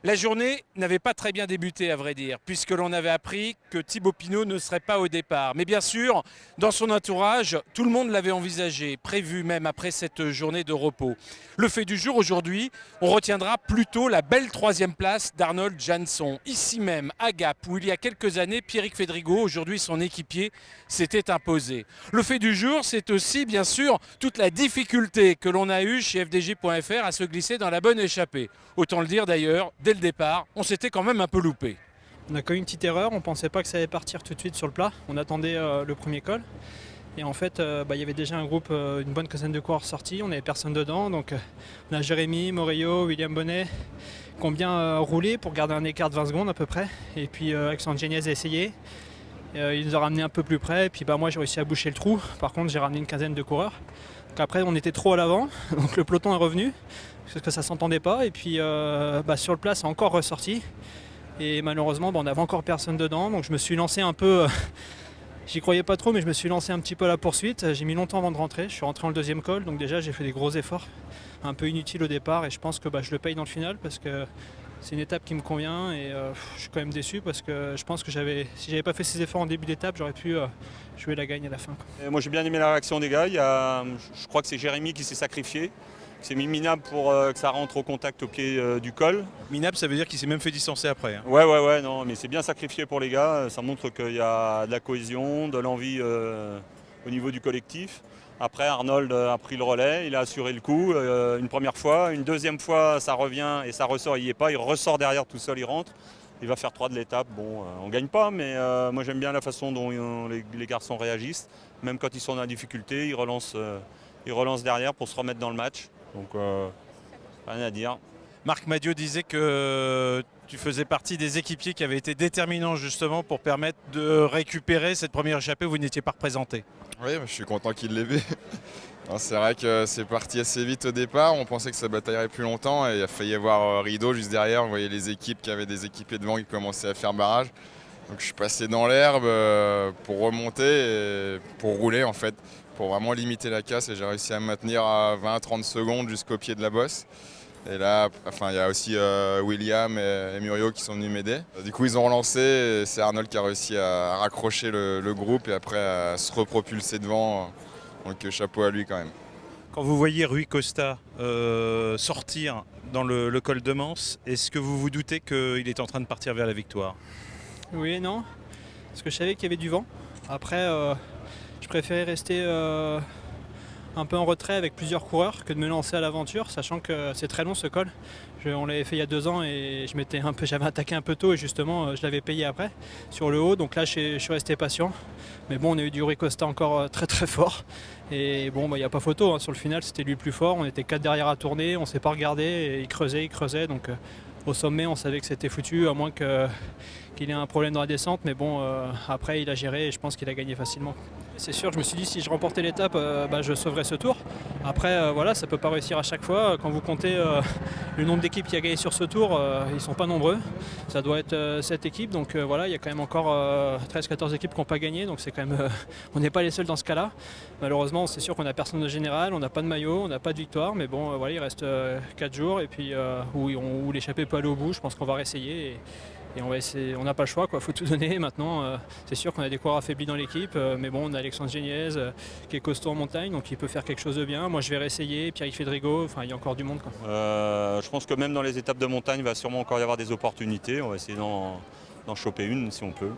La journée n'avait pas très bien débuté, à vrai dire, puisque l'on avait appris que Thibaut Pinot ne serait pas au départ. Mais bien sûr, dans son entourage, tout le monde l'avait envisagé, prévu même après cette journée de repos. Le fait du jour aujourd'hui, on retiendra plutôt la belle troisième place d'Arnold Jansson, ici même à Gap, où il y a quelques années, Pierrick Fédrigo, aujourd'hui son équipier, s'était imposé. Le fait du jour, c'est aussi bien sûr toute la difficulté que l'on a eue chez FDJ.fr à se glisser dans la bonne échappée. Autant le dire d'ailleurs, dès le départ, on s'était quand même un peu loupé. On a commis une petite erreur, on pensait pas que ça allait partir tout de suite sur le plat. On attendait le premier col. Et en fait, il y avait déjà un groupe, une bonne quinzaine de coureurs sortis, on n'avait personne dedans. Donc on a Jérémy, Morillo, William Bonnet qui ont bien roulé pour garder un écart de 20 secondes à peu près. Et puis Alexandre Geniez a essayé. Il nous a ramené un peu plus près. Et puis moi j'ai réussi à boucher le trou. Par contre j'ai ramené une quinzaine de coureurs. Donc après on était trop à l'avant, donc le peloton est revenu. Parce que ça s'entendait pas. Et puis sur le plat c'est encore ressorti. Et malheureusement on n'avait encore personne dedans. Donc je me suis lancé un peu. J'y croyais pas trop, mais je me suis lancé un petit peu à la poursuite. J'ai mis longtemps avant de rentrer. Je suis rentré dans le deuxième col, donc déjà j'ai fait des gros efforts, un peu inutiles au départ, et je pense que je le paye dans le final parce que c'est une étape qui me convient. Et je suis quand même déçu parce que je pense que si j'avais pas fait ces efforts en début d'étape, j'aurais pu jouer la gagne à la fin. Et moi j'ai bien aimé la réaction des gars. Je crois que c'est Jérémy qui s'est sacrifié. C'est mis minable pour que ça rentre au contact au pied du col. Minable, ça veut dire qu'il s'est même fait distancer après. Ouais, non, mais c'est bien sacrifié pour les gars. Ça montre qu'il y a de la cohésion, de l'envie au niveau du collectif. Après, Arnold a pris le relais, il a assuré le coup une première fois. Une deuxième fois, ça revient et ça ressort, il n'y est pas. Il ressort derrière tout seul, il rentre. Il va faire 3 de l'étape. Bon, on ne gagne pas, mais moi j'aime bien la façon dont les garçons réagissent. Même quand ils sont dans la difficulté, ils relancent derrière pour se remettre dans le match. Donc, rien à dire. Marc Madiot disait que tu faisais partie des équipiers qui avaient été déterminants justement pour permettre de récupérer cette première échappée où vous n'étiez pas représenté. Oui, je suis content qu'il l'ait fait. C'est vrai que c'est parti assez vite au départ. On pensait que ça bataillerait plus longtemps et il a failli y avoir rideau juste derrière. On voyait les équipes qui avaient des équipiers devant qui commençaient à faire barrage. Donc je suis passé dans l'herbe pour remonter et pour rouler en fait, pour vraiment limiter la casse, et j'ai réussi à me maintenir à 20-30 secondes jusqu'au pied de la bosse. Et là, il y a aussi William et Muriot qui sont venus m'aider. Du coup, ils ont relancé et c'est Arnold qui a réussi à raccrocher le groupe et après à se repropulser devant. Donc chapeau à lui quand même. Quand vous voyez Rui Costa sortir dans le col de Manse, est-ce que vous vous doutez qu'il est en train de partir vers la victoire ? Oui et non, parce que je savais qu'il y avait du vent. Après, je préférais rester un peu en retrait avec plusieurs coureurs que de me lancer à l'aventure, sachant que c'est très long ce col. On l'avait fait il y a 2 ans et j'avais attaqué un peu tôt et justement je l'avais payé après sur le haut. Donc là je suis resté patient. Mais bon, on a eu du Rui Costa encore très très fort. Et bon, il n'y a pas photo, hein. Sur le final c'était lui le plus fort. On était 4 derrière à tourner, on ne s'est pas regardé et il creusait. Donc au sommet on savait que c'était foutu, à moins qu'il ait un problème dans la descente. Mais bon, après il a géré et je pense qu'il a gagné facilement. C'est sûr, je me suis dit si je remportais l'étape, je sauverais ce tour. Après, voilà, ça ne peut pas réussir à chaque fois. Quand vous comptez le nombre d'équipes qui a gagné sur ce tour, ils ne sont pas nombreux. Ça doit être 7 équipes, donc voilà, il y a quand même encore 13-14 équipes qui n'ont pas gagné. Donc c'est quand même, on n'est pas les seuls dans ce cas-là. Malheureusement, c'est sûr qu'on n'a personne de général, on n'a pas de maillot, on n'a pas de victoire. Mais bon, voilà, il reste 4 jours et puis où l'échappée peut aller au bout. Je pense qu'on va réessayer. Et on va essayer, on n'a pas le choix, il faut tout donner. Maintenant, c'est sûr qu'on a des coureurs affaiblis dans l'équipe, mais bon, on a Alexandre Geniez qui est costaud en montagne, donc il peut faire quelque chose de bien. Moi, je vais réessayer, Pierrick Fédrigo, il y a encore du monde. Je pense que même dans les étapes de montagne, il va sûrement encore y avoir des opportunités. On va essayer d'en choper une si on peut.